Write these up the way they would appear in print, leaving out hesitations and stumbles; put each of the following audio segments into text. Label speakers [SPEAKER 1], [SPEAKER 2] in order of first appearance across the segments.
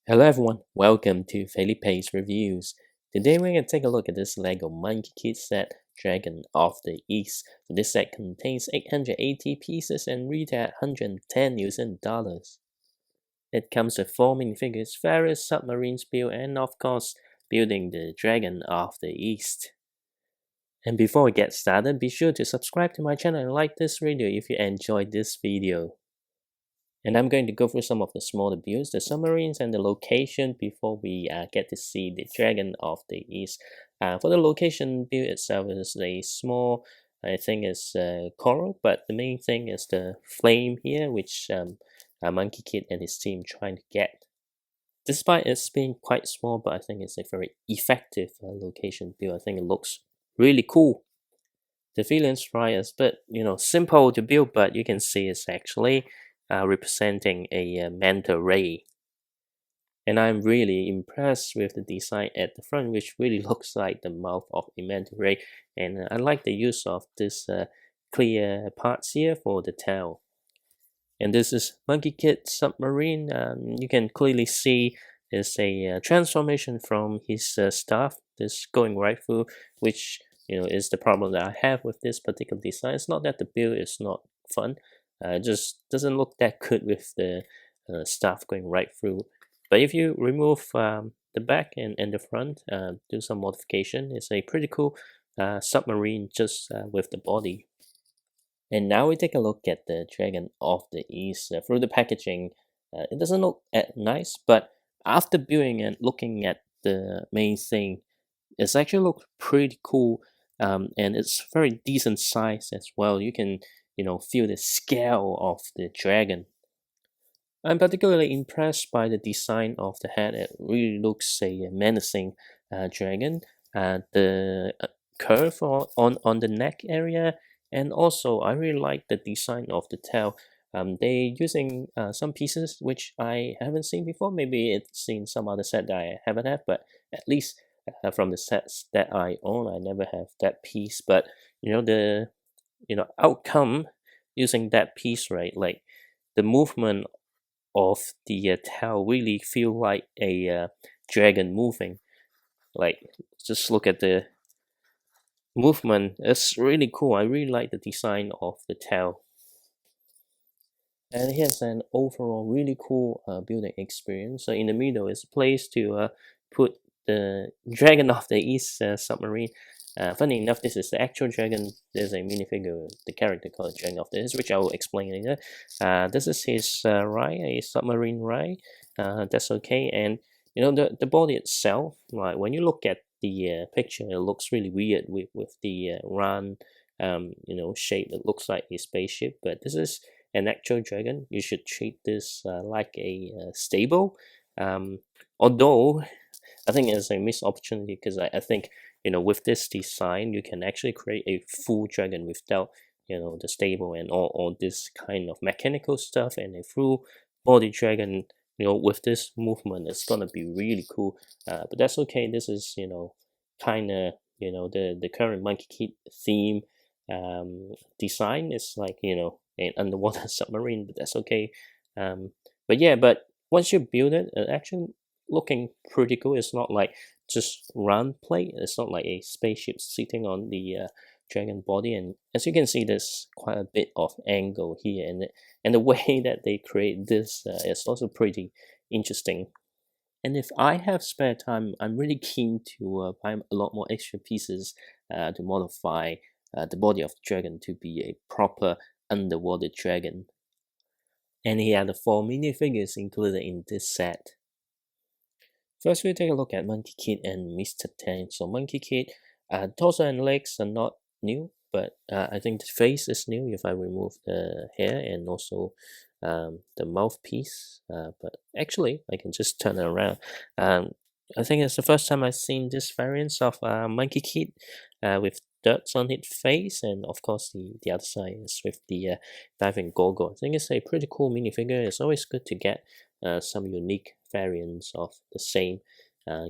[SPEAKER 1] Hello everyone, welcome to Felipe's Reviews. Today we're going to take a look at this LEGO Monkey Kid set, Dragon of the East. So this set contains 880 pieces and retail at 110 US dollars. It comes with 4 minifigures, various submarines built, and of course, building the Dragon of the East. And before we get started, be sure to subscribe to my channel and like this video if you enjoyed this video. And I'm going to go through some of the smaller builds, the submarines, and the location before we get to see the Dragon of the East. For the location build itself, is a small, I think it's coral, but the main thing is the flame here, which Monkey Kid and his team trying to get. Despite it's being quite small, but I think it's a very effective location build. I think it looks really cool. The villain's right is a bit, simple to build, but you can see it's actually representing a manta ray. And I'm really impressed with the design at the front, which really looks like the mouth of a manta ray. And I like the use of this clear parts here for the tail. And this is Monkey Kid submarine. You can clearly see there's a transformation from his staff, this going right through, which is the problem that I have with this particular design. It's not that the build is not fun, it just doesn't look that good with the stuff going right through. But if you remove the back and the front, do some modification, it's a pretty cool submarine just with the body. And now we take a look at the Dragon of the East. Through the packaging, it doesn't look nice, but after building and looking at the main thing, it's actually looks pretty cool, and it's very decent size as well. You can feel the scale of the dragon. I'm particularly impressed by the design of the head. It really looks a menacing dragon. The curve on the neck area, and also I really like the design of the tail. They're using some pieces which I haven't seen before. Maybe it's in some other set that I haven't had, but at least from the sets that I own, I never have that piece. But the outcome using that piece, right? Like the movement of the tail really feel like a dragon moving. Like just look at the movement. It's really cool. I really like the design of the tail. And here's an overall really cool building experience. So in the middle is a place to put the Dragon of the East submarine. Funny enough, this is the actual dragon. There's a minifigure, the character called Dragon of the East, which I will explain later. This is his ride, a submarine ride. That's okay. And the body itself, like when you look at the picture, it looks really weird with the round shape. It looks like a spaceship, but this is an actual dragon. You should treat this like a stable. Although I think it's a missed opportunity, because I think with this design you can actually create a full dragon without the stable and all this kind of mechanical stuff, and a full body dragon with this movement. It's gonna be really cool, but that's okay. This is kind of the current Monkey Kid theme design. Is like an underwater submarine, but that's okay. But yeah, but once you build it, it actually looking pretty cool. It's not like just round plate. It's not like a spaceship sitting on the dragon body. And as you can see, there's quite a bit of angle here, and the way that they create this is also pretty interesting. And if I have spare time, I'm really keen to buy a lot more extra pieces to modify the body of the dragon to be a proper underwater dragon. And here are the 4 minifigures included in this set. First, we'll take a look at Monkey Kid and Mr. Tan. So Monkey Kid, torso and legs are not new, but I think the face is new if I remove the hair and also the mouthpiece. But actually, I can just turn it around. I think it's the first time I've seen this variant of Monkey Kid with dots on its face, and of course the other side is with the diving goggle. I think it's a pretty cool minifigure. It's always good to get some unique variants of the same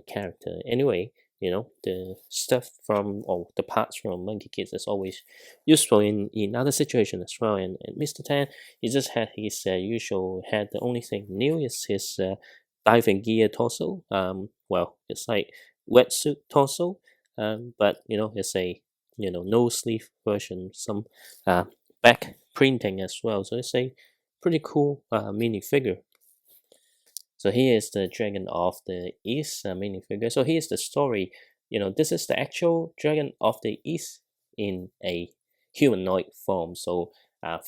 [SPEAKER 1] character. Anyway, the stuff from, or the parts from Monkey Kids is always useful in other situations as well. And Mr. Tan, he just had his usual head. The only thing new is his diving gear torso. Well, it's like wetsuit torso, but it's a no sleeve version, some back printing as well. So it's a pretty cool minifigure. So here is the Dragon of the East minifigure. So here's the story. This is the actual Dragon of the East in a humanoid form. So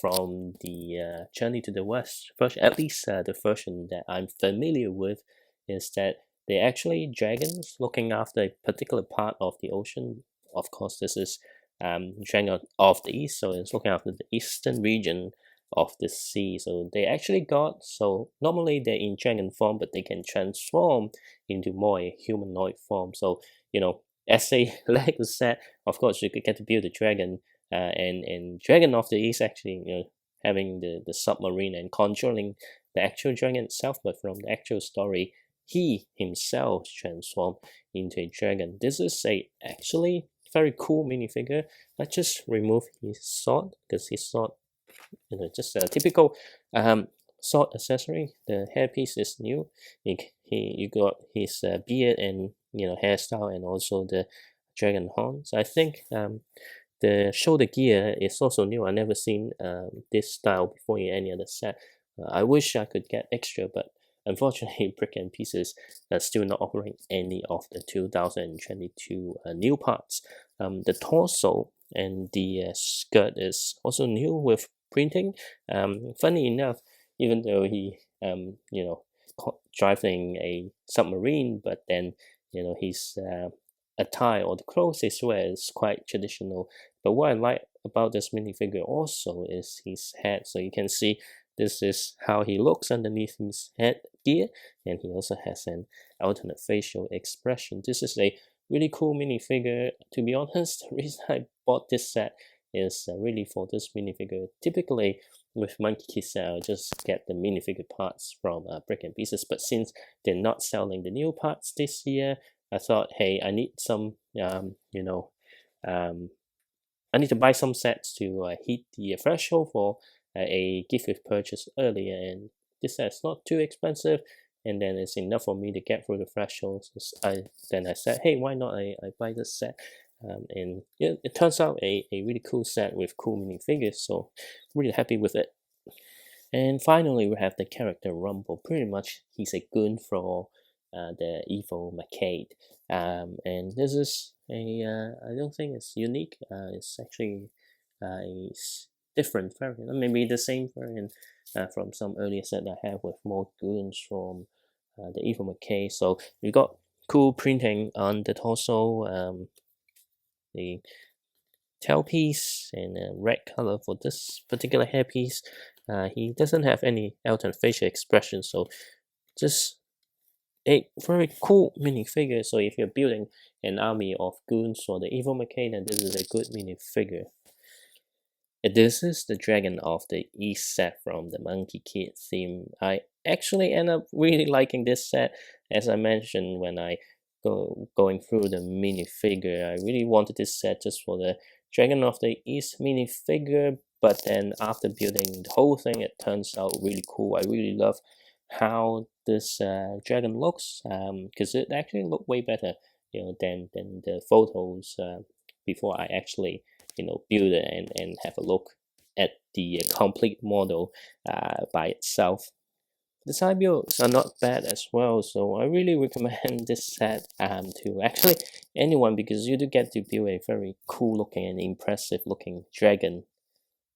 [SPEAKER 1] from the Journey to the West version, at least the version that I'm familiar with, is that they're actually dragons looking after a particular part of the ocean. Of course, this is Dragon of the East, so it's looking after the eastern region of the sea. So they actually got, so normally they're in dragon form, but they can transform into more a humanoid form. So as a Lego set, of course you could get to build a dragon, and Dragon of the East actually having the submarine and controlling the actual dragon itself. But from the actual story, he himself transformed into a dragon. This is a actually very cool minifigure. Let's just remove his sword, because his sword, just a typical sword accessory. The hairpiece is new. You got his beard and hairstyle, and also the dragon horns. I think the shoulder gear is also new. I never seen this style before in any other set. I wish I could get extra, but unfortunately, Brick and Pieces are still not offering any of the 2022 new parts. The torso and the skirt is also new with printing. Funny enough, even though he driving a submarine, but then his attire or the clothes he wears is quite traditional. But what I like about this minifigure also is his head. So you can see this is how he looks underneath his headgear, and he also has an alternate facial expression. This is a really cool minifigure. To be honest, the reason I bought this set is really for this minifigure. Typically with Monkey Kid set, I'll just get the minifigure parts from Brick and Pieces, but since they're not selling the new parts this year, I thought, hey, I need some, I need to buy some sets to hit the threshold for a gift with purchase earlier, and this set's not too expensive, and then it's enough for me to get through the threshold. So I said, hey, why not I buy this set? And it turns out a really cool set with cool minifigures, so really happy with it. And finally, we have the character Rumble. Pretty much, he's a goon for the evil McCade. And this is I don't think it's unique. It's actually a different variant, maybe the same variant from some earlier set I have with more goons from the evil McCade. So we got cool printing on the torso, the tailpiece, and a red color for this particular hairpiece. He doesn't have any alternate facial expression, so just a very cool minifigure. So if you're building an army of goons for the evil McCade, then this is a good minifigure. This is the Dragon of the East set from the Monkey Kid theme. I actually end up really liking this set. As I mentioned when I going through the minifigure, I really wanted this set just for the Dragon of the East minifigure, but then after building the whole thing, it turns out really cool. I really love how this dragon looks, because it actually looked way better than the photos before I actually build it and have a look at the complete model by itself. The side builds are not bad as well, so I really recommend this set to actually anyone, because you do get to build a very cool looking and impressive looking dragon.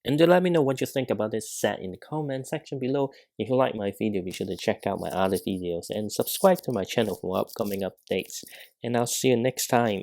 [SPEAKER 1] And do let me know what you think about this set in the comment section below. If you like my video, be sure to check out my other videos and subscribe to my channel for upcoming updates. And I'll see you next time.